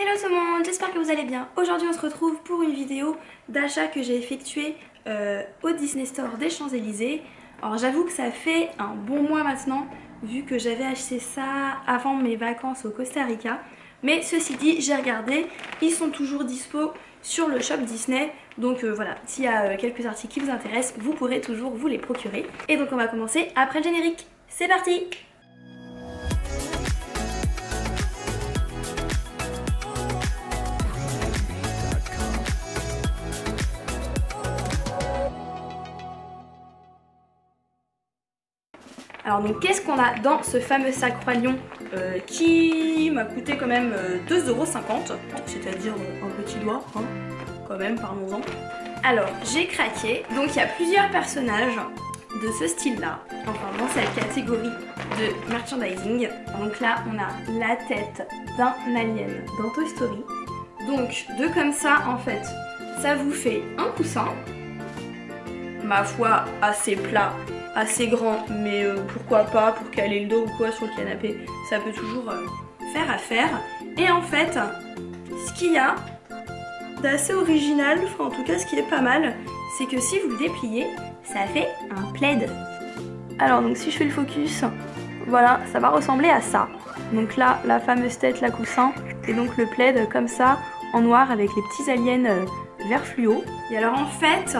Hello tout le monde, j'espère que vous allez bien. Aujourd'hui on se retrouve pour une vidéo d'achat que j'ai effectué au Disney Store des Champs-Élysées. Alors j'avoue que ça fait un bon mois maintenant, vu que j'avais acheté ça avant mes vacances au Costa Rica. Mais ceci dit, j'ai regardé, ils sont toujours dispo sur le shop Disney. Donc voilà, s'il y a quelques articles qui vous intéressent, vous pourrez toujours vous les procurer. Et donc on va commencer après le générique. C'est parti! Alors donc qu'est-ce qu'on a dans ce fameux sac Roi Lion qui m'a coûté quand même 2,50 €, c'est-à-dire un petit doigt, hein, quand même, parlons-en. Alors j'ai craqué, donc il y a plusieurs personnages de ce style-là, enfin dans cette catégorie de merchandising. Donc là on a la tête d'un alien dans Toy Story. Donc de comme ça en fait, ça vous fait un coussin, ma foi assez plat, assez grand, mais pourquoi pas pour caler le dos ou quoi sur le canapé, ça peut toujours faire affaire. Et en fait, ce qu'il y a d'assez original, enfin en tout cas ce qui est pas mal, c'est que si vous le dépliez, ça fait un plaid. Alors donc si je fais le focus, voilà, ça va ressembler à ça. Donc là, la fameuse tête, la coussin, et donc le plaid comme ça, en noir avec les petits aliens vert fluo. Et alors en fait,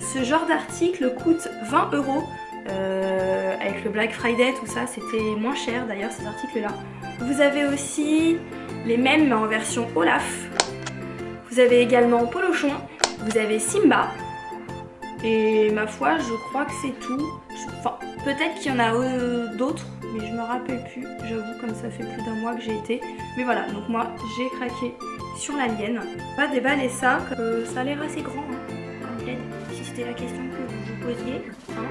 ce genre d'article coûte 20 €. Avec le Black Friday, tout ça, c'était moins cher d'ailleurs ces articles-là. Vous avez aussi les mêmes mais en version Olaf. Vous avez également Polochon. Vous avez Simba. Et ma foi, je crois que c'est tout. Enfin, peut-être qu'il y en a d'autres, mais je me rappelle plus. J'avoue, comme ça fait plus d'un mois que j'ai été. Mais voilà, donc moi, j'ai craqué sur l'alien. Pas déballer ça, ça a l'air assez grand, hein, comme plaid, si c'était la question que vous vous posiez. Hein.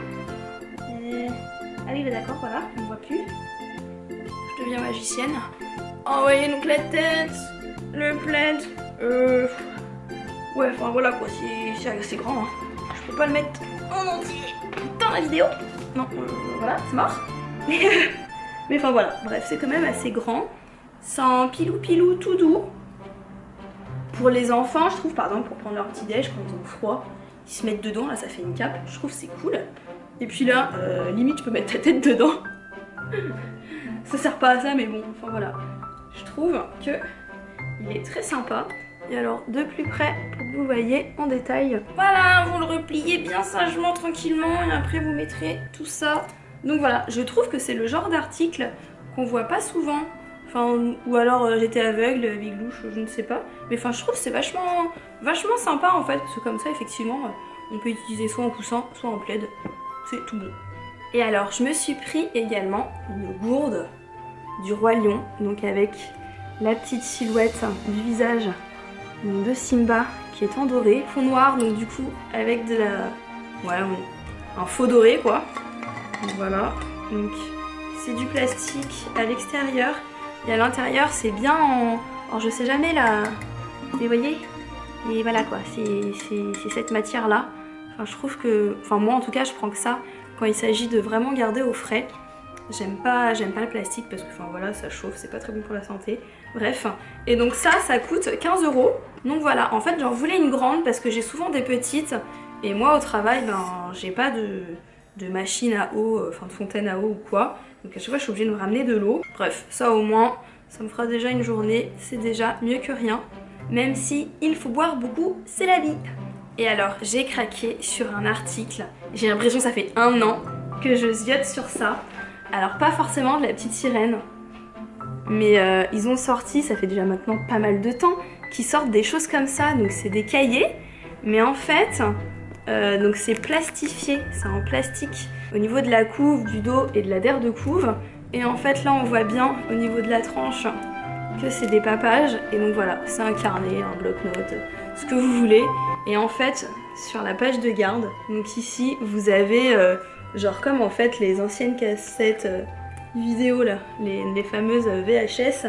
Ah oui, bah d'accord, voilà, on voit plus. Je deviens magicienne. Oh, voyez donc la tête, le plaid. Ouais, enfin voilà quoi, c'est assez grand. Hein. Je peux pas le mettre en entier dans la vidéo. Non, voilà, c'est mort. Mais enfin voilà, bref, c'est quand même assez grand. Sans pilou tout doux. Pour les enfants, je trouve, par exemple, pour prendre leur petit déj quand ils ont froid, ils se mettent dedans, là ça fait une cape, je trouve c'est cool. Et puis là, limite tu peux mettre ta tête dedans. Ça sert pas à ça, mais bon, enfin voilà. Je trouve que il est très sympa. Et alors de plus près, pour que vous voyez en détail. Voilà, vous le repliez bien sagement, tranquillement, et après vous mettrez tout ça. Donc voilà, je trouve que c'est le genre d'article qu'on voit pas souvent. Enfin, ou alors j'étais aveugle, biglouche, je ne sais pas. Mais enfin, je trouve que c'est vachement sympa en fait, parce que comme ça, effectivement, on peut utiliser soit en coussin, soit en plaid. C'est tout bon. Et alors, je me suis pris également une gourde du Roi Lion, donc avec la petite silhouette du visage de Simba qui est en doré, fond noir, donc du coup avec de la, ouais, un faux doré quoi. Donc voilà, donc c'est du plastique à l'extérieur et à l'intérieur c'est bien en, alors je sais jamais là, vous voyez, et voilà quoi, c'est cette matière là. Enfin, je trouve que, enfin moi en tout cas je prends que ça quand il s'agit de vraiment garder au frais. J'aime pas le plastique parce que enfin voilà, ça chauffe, c'est pas très bon pour la santé. Bref, et donc ça coûte 15 €. Donc voilà, en fait j'en voulais une grande parce que j'ai souvent des petites et moi au travail ben j'ai pas de machine à eau, enfin de fontaine à eau ou quoi. Donc à chaque fois je suis obligée de me ramener de l'eau. Bref, ça au moins ça me fera déjà une journée, c'est déjà mieux que rien. Même si il faut boire beaucoup, c'est la vie. Et alors j'ai craqué sur un article, j'ai l'impression que ça fait un an que je ziote sur ça. Alors pas forcément de la petite sirène, mais ils ont sorti, ça fait déjà maintenant pas mal de temps, qu'ils sortent des choses comme ça, donc c'est des cahiers, mais en fait, donc c'est plastifié, c'est en plastique au niveau de la couve, du dos et de la derre de couve, et en fait là on voit bien au niveau de la tranche que c'est des papages, et donc voilà, c'est un carnet, un bloc-notes, ce que vous voulez, et en fait sur la page de garde, donc ici vous avez genre comme en fait les anciennes cassettes vidéo là, les fameuses VHS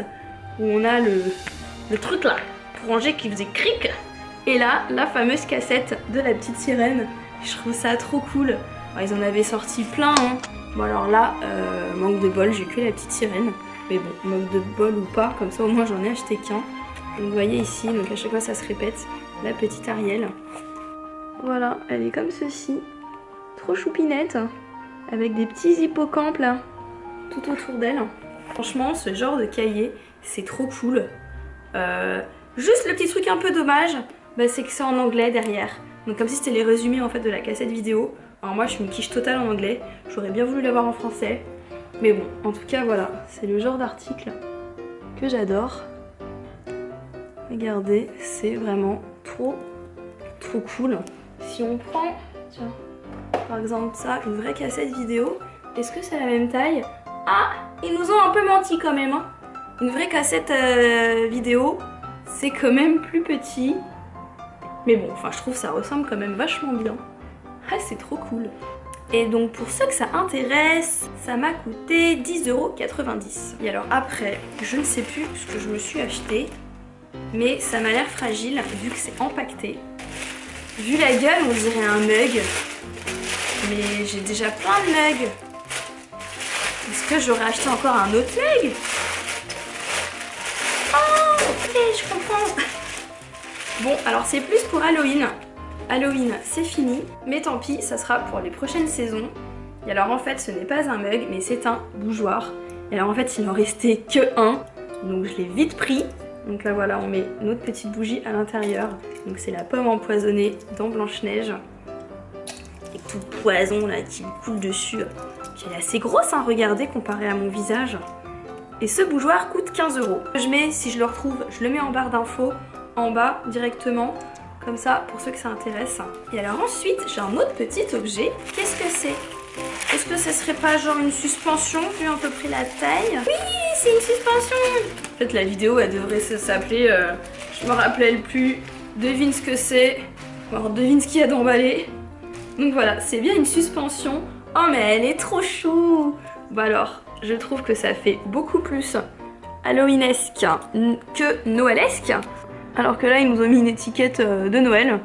où on a le truc là pour ranger qui faisait cric, et là la fameuse cassette de la petite sirène. Je trouve ça trop cool. Alors, ils en avaient sorti plein hein. Bon alors là, manque de bol, j'ai que la petite sirène. Mais bon, manque de bol ou pas, comme ça au moins j'en ai acheté qu'un. Donc vous voyez ici, donc à chaque fois ça se répète, la petite Ariel. Voilà, elle est comme ceci, trop choupinette, avec des petits hippocampes là, tout autour d'elle. Franchement, ce genre de cahier, c'est trop cool. Juste le petit truc un peu dommage, bah, c'est que c'est en anglais derrière. Donc comme si c'était les résumés en fait de la cassette vidéo. Alors moi je suis une quiche totale en anglais, j'aurais bien voulu l'avoir en français. Mais bon, en tout cas voilà, c'est le genre d'article que j'adore. Regardez, c'est vraiment trop cool. Si on prend, tiens, par exemple ça, une vraie cassette vidéo, est-ce que c'est la même taille? Ah, ils nous ont un peu menti quand même, hein. Une vraie cassette vidéo, c'est quand même plus petit. Mais bon, enfin je trouve ça ressemble quand même vachement bien. Ah, c'est trop cool. Et donc pour ceux que ça intéresse, ça m'a coûté 10,90 €. Et alors après, je ne sais plus ce que je me suis acheté, mais ça m'a l'air fragile vu que c'est empaqueté. Vu la gueule, on dirait un mug. Mais j'ai déjà plein de mugs. Est-ce que j'aurais acheté encore un autre mug? Oh, ok, je comprends. Bon, alors c'est plus pour Halloween. Halloween, c'est fini. Mais tant pis, ça sera pour les prochaines saisons. Et alors en fait, ce n'est pas un mug, mais c'est un bougeoir. Et alors en fait, il n'en restait que un. Donc je l'ai vite pris. Donc là voilà, on met notre petite bougie à l'intérieur. Donc c'est la pomme empoisonnée dans Blanche-Neige. Et tout le poison là qui me coule dessus. Puis elle est assez grosse, hein, regardez, comparé à mon visage. Et ce bougeoir coûte 15 €. Je mets, si je le retrouve, je le mets en barre d'infos, en bas directement. Comme ça, pour ceux que ça intéresse. Et alors ensuite, j'ai un autre petit objet. Qu'est-ce que c'est? Est-ce que ce serait pas genre une suspension vu à peu près la taille? Oui, c'est une suspension. En fait, la vidéo, elle devrait s'appeler, je me rappelle plus, devine ce que c'est, alors devine ce qu'il y a d'emballé. Donc voilà, c'est bien une suspension. Oh mais elle est trop chou. Bah alors, je trouve que ça fait beaucoup plus Halloweenesque que Noëlesque. Alors que là, ils nous ont mis une étiquette de Noël.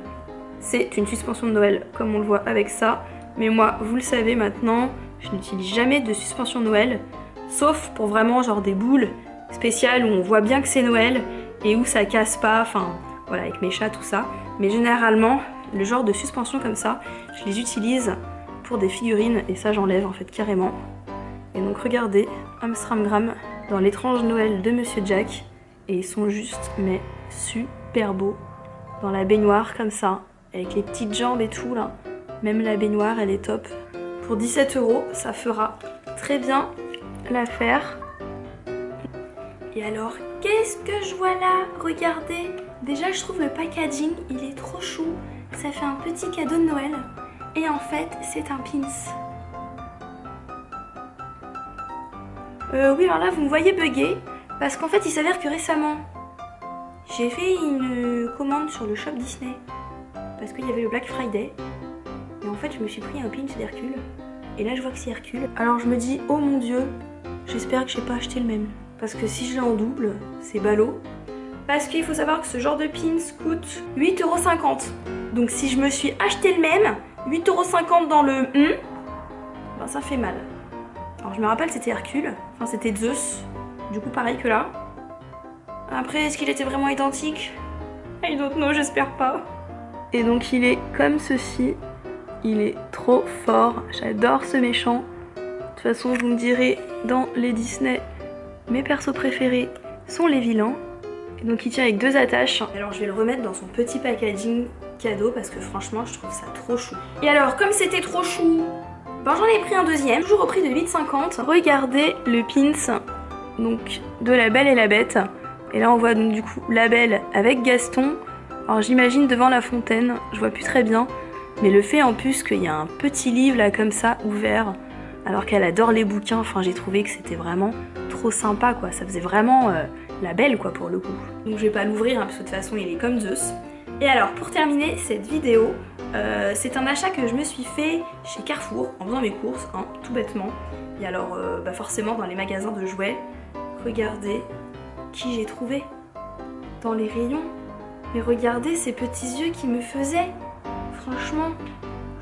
C'est une suspension de Noël, comme on le voit avec ça. Mais moi, vous le savez maintenant, je n'utilise jamais de suspension Noël. Sauf pour vraiment genre des boules spéciales où on voit bien que c'est Noël et où ça casse pas, enfin voilà, avec mes chats, tout ça. Mais généralement, le genre de suspension comme ça, je les utilise pour des figurines et ça j'enlève en fait carrément. Et donc regardez, Amstramgram dans l'étrange Noël de Monsieur Jack. Et ils sont juste, mais super beaux. Dans la baignoire comme ça, avec les petites jambes et tout là. Même la baignoire, elle est top. Pour 17 €, ça fera très bien l'affaire. Et alors, qu'est-ce que je vois là? Regardez. Déjà, je trouve le packaging, il est trop chou. Ça fait un petit cadeau de Noël. Et en fait, c'est un pins. Oui, alors là, vous me voyez bugger. Parce qu'en fait, il s'avère que récemment, j'ai fait une commande sur le shop Disney. Parce qu'il y avait le Black Friday. Et en fait, je me suis pris un pins d'Hercule. Et là, je vois que c'est Hercule. Alors, je me dis, oh mon dieu, j'espère que j'ai pas acheté le même. Parce que si je l'ai en double, c'est ballot. Parce qu'il faut savoir que ce genre de pins coûte 8,50 €. Donc, si je me suis acheté le même, 8,50 € dans le ben ça fait mal. Alors, je me rappelle, c'était Hercule. Enfin, c'était Zeus. Du coup, pareil que là. Après, est-ce qu'il était vraiment identique? I don't know, j'espère pas. Et donc, il est comme ceci. Il est trop fort. J'adore ce méchant. De toute façon, vous me direz, dans les Disney, mes persos préférés sont les vilains. Et donc, il tient avec 2 attaches. Alors, je vais le remettre dans son petit packaging cadeau parce que franchement, je trouve ça trop chou. Et alors, comme c'était trop chou, ben, j'en ai pris un deuxième, toujours au prix de 8,50 €. Regardez le pins donc de La Belle et la Bête. Et là, on voit donc du coup La Belle avec Gaston. Alors, j'imagine devant la fontaine, je vois plus très bien. Mais le fait en plus qu'il y a un petit livre là comme ça ouvert, alors qu'elle adore les bouquins, enfin j'ai trouvé que c'était vraiment trop sympa quoi, ça faisait vraiment La Belle quoi pour le coup. Donc je vais pas l'ouvrir hein, parce que de toute façon il est comme Zeus. Et alors pour terminer cette vidéo, c'est un achat que je me suis fait chez Carrefour en faisant mes courses, hein, tout bêtement. Et alors bah forcément dans les magasins de jouets, regardez qui j'ai trouvé dans les rayons. Mais regardez ces petits yeux qui me faisaient. Franchement,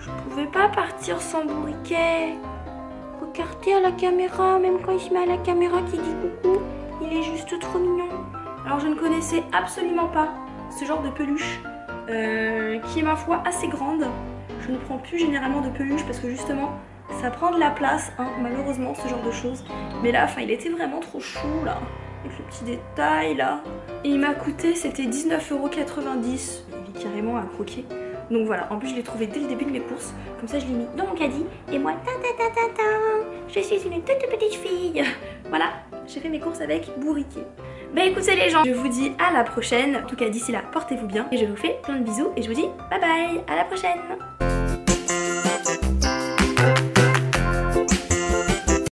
je pouvais pas partir sans Bourriquet. Regardez à la caméra, même quand il se met à la caméra qui dit coucou, il est juste trop mignon. Alors je ne connaissais absolument pas ce genre de peluche qui est ma foi assez grande. Je ne prends plus généralement de peluche parce que justement ça prend de la place, hein, malheureusement ce genre de choses. Mais là, il était vraiment trop chou là, avec le petit détail là. Et il m'a coûté, c'était 19,90 €. Il est carrément à croquer. Donc voilà, en plus je l'ai trouvé dès le début de mes courses. Comme ça je l'ai mis dans mon caddie. Et moi, je suis une toute petite fille. Voilà, j'ai fait mes courses avec bourriquet. Bah écoutez les gens, je vous dis à la prochaine. En tout cas d'ici là, portez-vous bien. Et je vous fais plein de bisous et je vous dis bye bye, à la prochaine.